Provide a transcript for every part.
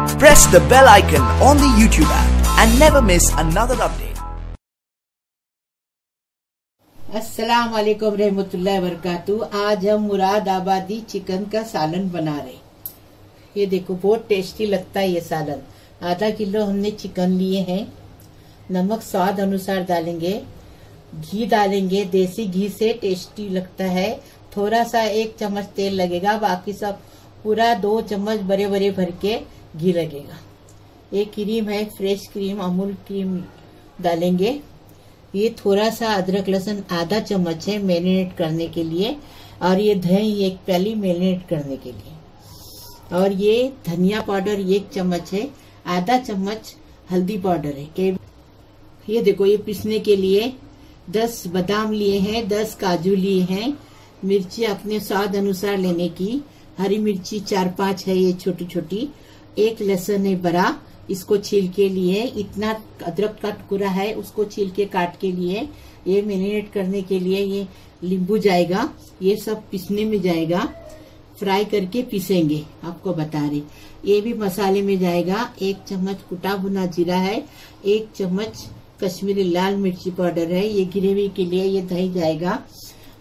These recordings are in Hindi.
Press the bell icon on the YouTube app and never miss another update. अस्सलाम वालेकुम रहमतुल्लाहि वबरकातुहू। आज हम मुरादाबादी चिकन का सालन बना रहे। ये देखो बहुत टेस्टी लगता है ये सालन। आधा किलो हमने चिकन लिए हैं। नमक स्वाद अनुसार डालेंगे। घी डालेंगे, देसी घी से टेस्टी लगता है। थोड़ा सा 1 चम्मच तेल लगेगा, बाकी सब पूरा 2 चम्मच बड़े बड़े भर के घी लगेगा। ये क्रीम है, फ्रेश क्रीम, अमूल क्रीम डालेंगे। ये थोड़ा सा अदरक लहसुन आधा चम्मच है मैरिनेट करने के लिए, और ये दही 1 प्याली मैरिनेट करने के लिए, और ये धनिया पाउडर 1 चम्मच है। आधा चम्मच हल्दी पाउडर है। ये देखो ये पीसने के लिए 10 बादाम लिए हैं, 10 काजू लिए हैं। मिर्ची अपने स्वाद अनुसार लेने की। हरी मिर्ची 4-5 है ये छोटी छोटी। 1 लहसुन है बड़ा, इसको छील के लिए। इतना अदरक का टुकड़ा है, उसको छील के काट के लिए। ये मैरिनेट करने के लिए ये नींबू जाएगा। ये सब पीसने में जाएगा, फ्राई करके पीसेंगे। आपको बता रहे ये भी मसाले में जाएगा। 1 चम्मच कुटा भुना जीरा है, 1 चम्मच कश्मीरी लाल मिर्ची पाउडर है। ये ग्रेवी के लिए ये दही जाएगा,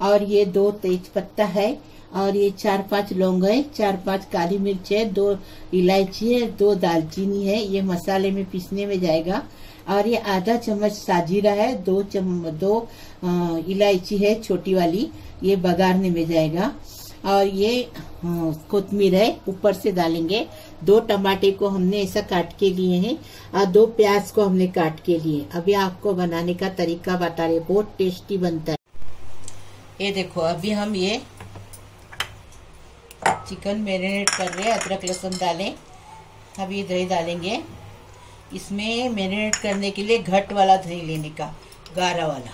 और ये 2 तेज पत्ता है, और ये 4-5 लौंग है, 4-5 काली मिर्च है, 2 इलायची है, 2 दालचीनी है। ये मसाले में पीसने में जाएगा। और ये आधा चम्मच साजीरा है, 2 इलायची है छोटी वाली, ये बघारने में जाएगा। और ये कोतमीर है, ऊपर से डालेंगे। 2 टमाटे को हमने ऐसा काट के लिए हैं, और 2 प्याज को हमने काट के लिए। अभी आपको बनाने का तरीका बता रहे, बहुत टेस्टी बनता है। ये देखो अभी हम ये चिकन मैरिनेट कर रहे हैं। अदरक लहसुन डालें। अभी दही डालेंगे। इसमें मैरिनेट करने के लिए घट वाला दही लेने का, गाढ़ा वाला।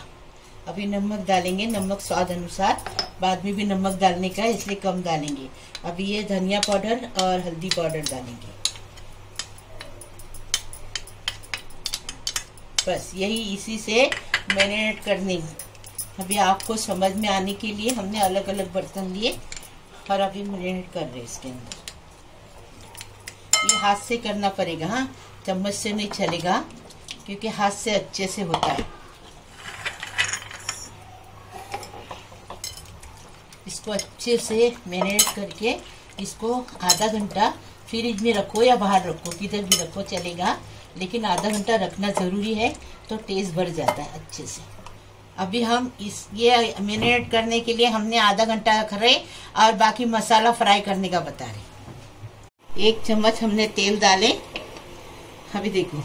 अभी नमक डालेंगे, नमक स्वाद अनुसार। बाद में भी नमक डालने का, इसलिए कम डालेंगे। अभी ये धनिया पाउडर और हल्दी पाउडर डालेंगे। बस यही इसी से मैरिनेट करने। अभी आपको समझ में आने के लिए हमने अलग अलग बर्तन लिए, और अभी मैरिनेट कर रहे हैं इसके अंदर। ये हाथ से करना पड़ेगा, हाँ, चम्मच से नहीं चलेगा, क्योंकि हाथ से अच्छे से होता है। इसको अच्छे से मैरिनेट करके इसको आधा घंटा फ्रिज में रखो या बाहर रखो, किधर भी रखो चलेगा, लेकिन आधा घंटा रखना जरूरी है, तो टेस्ट बढ़ जाता है अच्छे से। अभी हम ये मैरिनेट करने के लिए हमने आधा घंटा रख रहे, और बाकी मसाला फ्राई करने का बता रहे। 1 चम्मच हमने तेल डाले। अभी देखो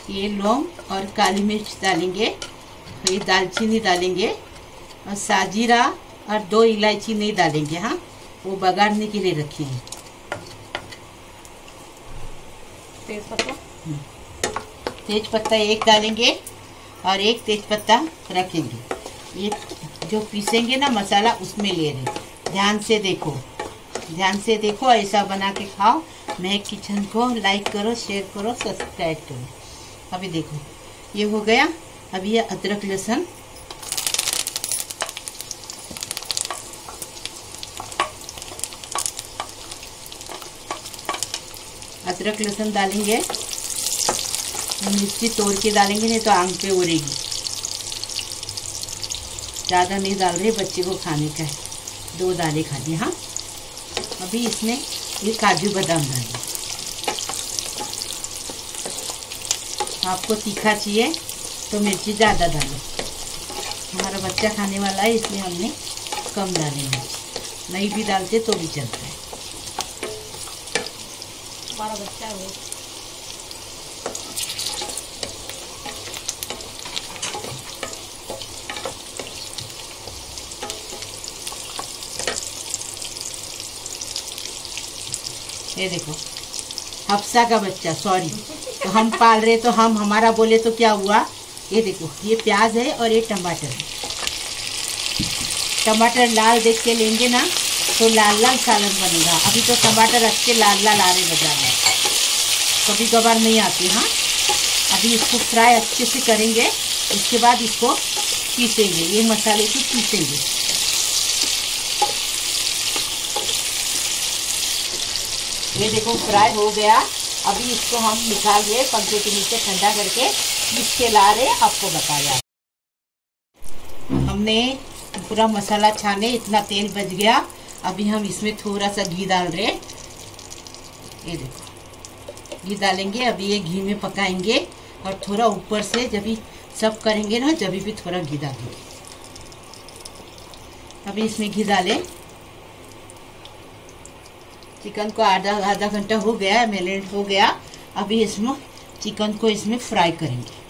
ये लौंग और काली मिर्च डालेंगे, ये दालचीनी डालेंगे, और साजीरा और 2 इलायची नहीं डालेंगे, हाँ, वो बघारने के लिए रखी है। तेज पत्ता 1 डालेंगे, और 1 तेज पत्ता रखेंगे। ये जो पीसेंगे ना मसाला, उसमें ले रहे। ध्यान से देखो, ध्यान से देखो, ऐसा बना के खाओ। महक किचन को लाइक करो, शेयर करो, सब्सक्राइब करो। अभी देखो ये हो गया। अभी ये अदरक लहसुन, अदरक लहसुन डालेंगे। मिर्ची तोड़ के डालेंगे, नहीं तो आंख पे उड़ेगी। ज़्यादा नहीं डाल रहे, बच्चे को खाने का है, 2 दाने खाने, हाँ। अभी इसमें ये काजू बादाम डालें। आपको तीखा चाहिए तो मिर्ची ज़्यादा डालें। हमारा बच्चा खाने वाला है, इसलिए हमने कम डाले मिर्ची। नहीं भी डालते तो भी चलता है, हमारा बच्चा है। ये देखो हफ्सा का बच्चा, सॉरी, तो हम पाल रहे, तो हम हमारा बोले तो क्या हुआ। ये देखो ये प्याज है और ये टमाटर है। टमाटर लाल देख के लेंगे ना, तो लाल लाल सालन बनेगा। अभी तो टमाटर अच्छे लाल लाल आ रहे बाजार में, कभी कभार नहीं आते, हाँ। अभी इसको फ्राई अच्छे से करेंगे, उसके बाद इसको पीसेंगे, ये मसाले को पीसेंगे। ये देखो फ्राई हो गया। अभी इसको हम निकाल रहे, पंखे के नीचे ठंडा करके पीस के ला रहे, आपको बताया। हमने पूरा मसाला छाने, इतना तेल बच गया। अभी हम इसमें थोड़ा सा घी डाल रहे, ये देखो घी डालेंगे। अभी ये घी में पकाएंगे और थोड़ा ऊपर से जब भी सब करेंगे ना, जब भी थोड़ा घी डालेंगे। अभी इसमें घी डालें। चिकन को आधा घंटा हो गया, मैरिनेट हो गया। अभी इसमें चिकन को इसमें फ्राई करेंगे।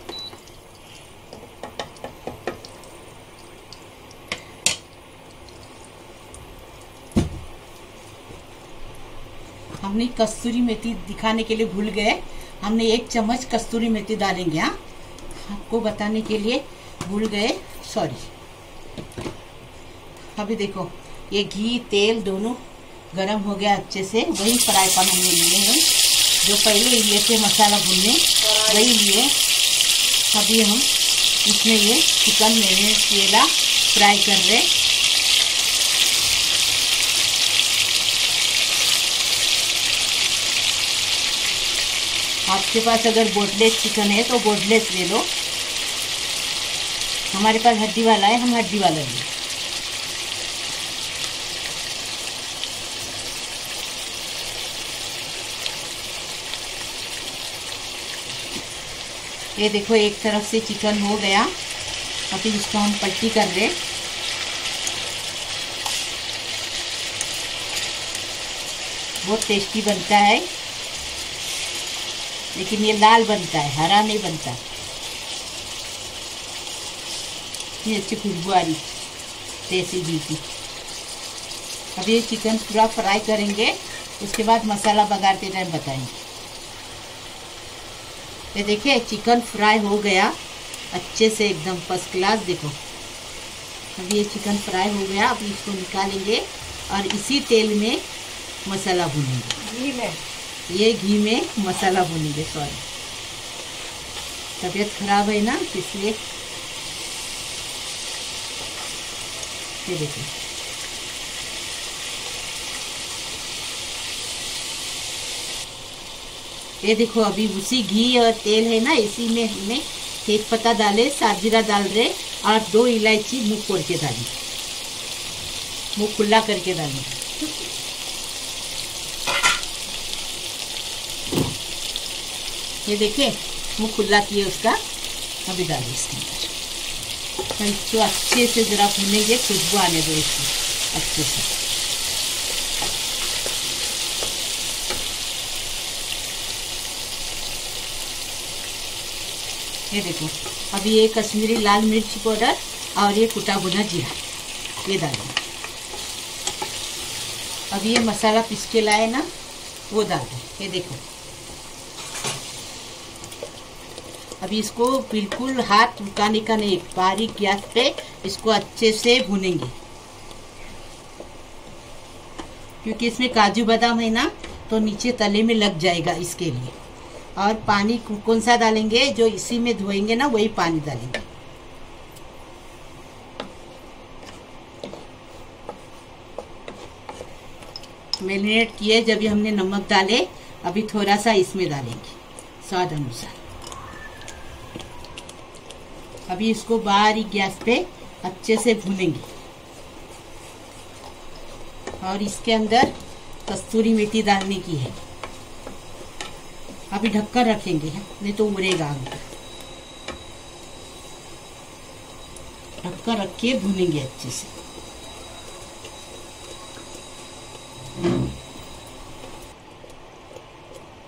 हमने कस्तूरी मेथी दिखाने के लिए भूल गए, हमने 1 चम्मच कस्तूरी मेथी डालेंगे। हाँ, आपको बताने के लिए भूल गए, सॉरी। अभी देखो ये घी तेल दोनों गरम हो गया अच्छे से। वही फ्राई पैन हमने लिए हैं जो पहले लिए थे मसाला भूनने, वही लिए। अभी हम इसमें ये चिकन मैरिनेट किया फ्राई कर रहे। आपके पास अगर बोनलेस चिकन है तो बोनलेस ले लो। हमारे पास हड्डी वाला है, हम हड्डी वाला लें। ये देखो एक तरफ से चिकन हो गया। अभी इसको हम पलटी कर रहे। बहुत टेस्टी बनता है, लेकिन ये लाल बनता है, हरा नहीं बनता। इतनी अच्छी खुशबू आ रही देसी घी की। अब ये चिकन पूरा फ्राई करेंगे, उसके बाद मसाला बघारते टाइम बताएंगे। ये देखिए चिकन फ्राई हो गया अच्छे से, एकदम फर्स्ट क्लास। देखो अभी ये चिकन फ्राई हो गया। अभी इसको निकालेंगे और इसी तेल में मसाला भूनेंगे। घी में, ये घी में मसाला भूनेंगे। सॉरी, तबीयत खराब है ना, इसलिए। ये देखिए ये देखो अभी उसी घी और तेल है ना, इसी में हमने तेज पत्ता डाले, साजीरा डाल रहे और 2 इलायची मुंह खोल के डाली, मुंह खुला करके डाली। ये देखिए मुंह खुला किए उसका। अभी डालिए इसके अंदर, इसको अच्छे से जरा भूनेंगे, खुशबू आने दो इसकी अच्छे से। ये देखो अभी ये कश्मीरी लाल मिर्च पाउडर और ये कुटा भुना जीरा, ये डालें। अब ये मसाला पीस के लाए ना, वो डाल दें। ये देखो अभी इसको बिल्कुल हाथ रुकाने का नहीं, बारीक गैस पे इसको अच्छे से भूनेंगे, क्योंकि इसमें काजू बादाम है ना, तो नीचे तले में लग जाएगा, इसके लिए। और पानी कौन सा डालेंगे, जो इसी में धोएंगे ना वही पानी डालेंगे। मैरिनेट किए जब हमने नमक डाले, अभी थोड़ा सा इसमें डालेंगे स्वाद अनुसार। अभी इसको बारीक गैस पे अच्छे से भूनेंगे और इसके अंदर कस्तूरी मेथी डालने की है। अभी ढककर रखेंगे, नहीं तो उड़ेगा आगे। ढककर रख के भूनेंगे अच्छे से।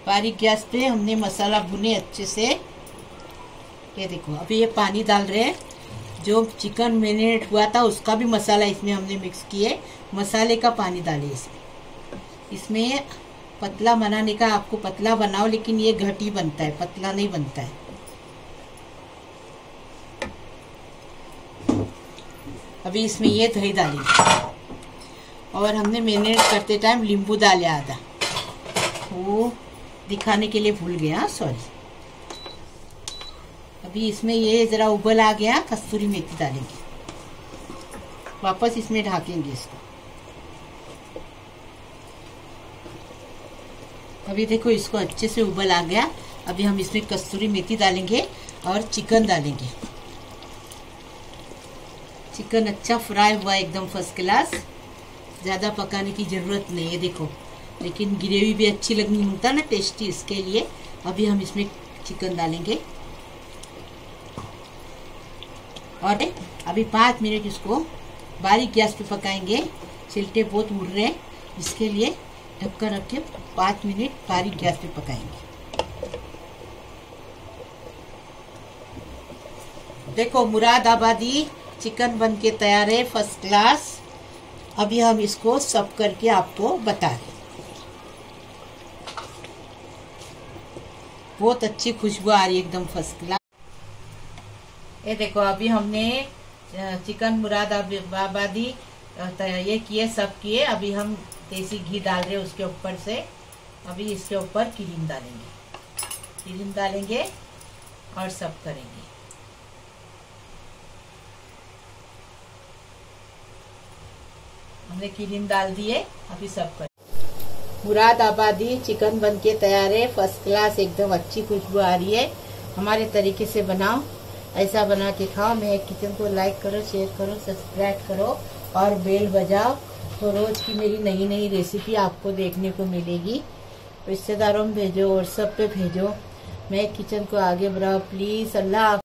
बारीक गैस पे हमने मसाला भुने अच्छे से। ये देखो अभी ये पानी डाल रहे हैं, जो चिकन मैरिनेट हुआ था उसका भी मसाला इसमें हमने मिक्स किए, मसाले का पानी डाले इसमें पतला बनाने का, आपको पतला बनाओ, लेकिन ये घटी बनता है, पतला नहीं बनता है। अभी इसमें ये दही डालेंगे और हमने मैरिनेट करते टाइम नींबू डाले आधा, वो दिखाने के लिए भूल गया, सॉरी। अभी इसमें ये जरा उबल आ गया, कस्तूरी मेथी डालेंगे, वापस इसमें ढकेंगे इसको। अभी देखो इसको अच्छे से उबल आ गया। अभी हम इसमें कस्तूरी मेथी डालेंगे और चिकन डालेंगे। चिकन अच्छा फ्राई हुआ एकदम फर्स्ट क्लास, ज़्यादा पकाने की ज़रूरत नहीं है देखो। लेकिन ग्रेवी भी अच्छी लगनी होता है ना टेस्टी, इसके लिए अभी हम इसमें चिकन डालेंगे और अभी 5 मिनट इसको बारीक गैस पे पकाएंगे। छिलटे बहुत उड़ रहे हैं, इसके लिए ढक्कन रख के 5 मिनट बारीक गैस पे पकाएंगे। देखो मुरादाबादी चिकन बन के तैयार है फर्स्ट क्लास। अभी हम इसको सर्व करके आपको बता रहे। बहुत अच्छी खुशबू आ रही है एकदम फर्स्ट क्लास। ये देखो अभी हमने चिकन मुरादाबादी ये किए, सब किए। अभी हम देसी घी डाल रहे हैं उसके ऊपर से। अभी इसके ऊपर क्रीम डालेंगे और सब करेंगे। हमने क्रीम डाल दिए, अभी सब कर। मुरादाबादी चिकन बन के तैयार है फर्स्ट क्लास, एकदम अच्छी खुशबू आ रही है। हमारे तरीके से बनाओ, ऐसा बना के खाओ। मेरे किचन को लाइक करो, शेयर करो, सब्सक्राइब करो और बेल बजाओ, तो रोज की मेरी नई नई रेसिपी आपको देखने को मिलेगी। रिश्तेदारों में भेजो, व्हाट्सएप पे भेजो। मैं किचन को आगे बढ़ाओ प्लीज। अल्लाह।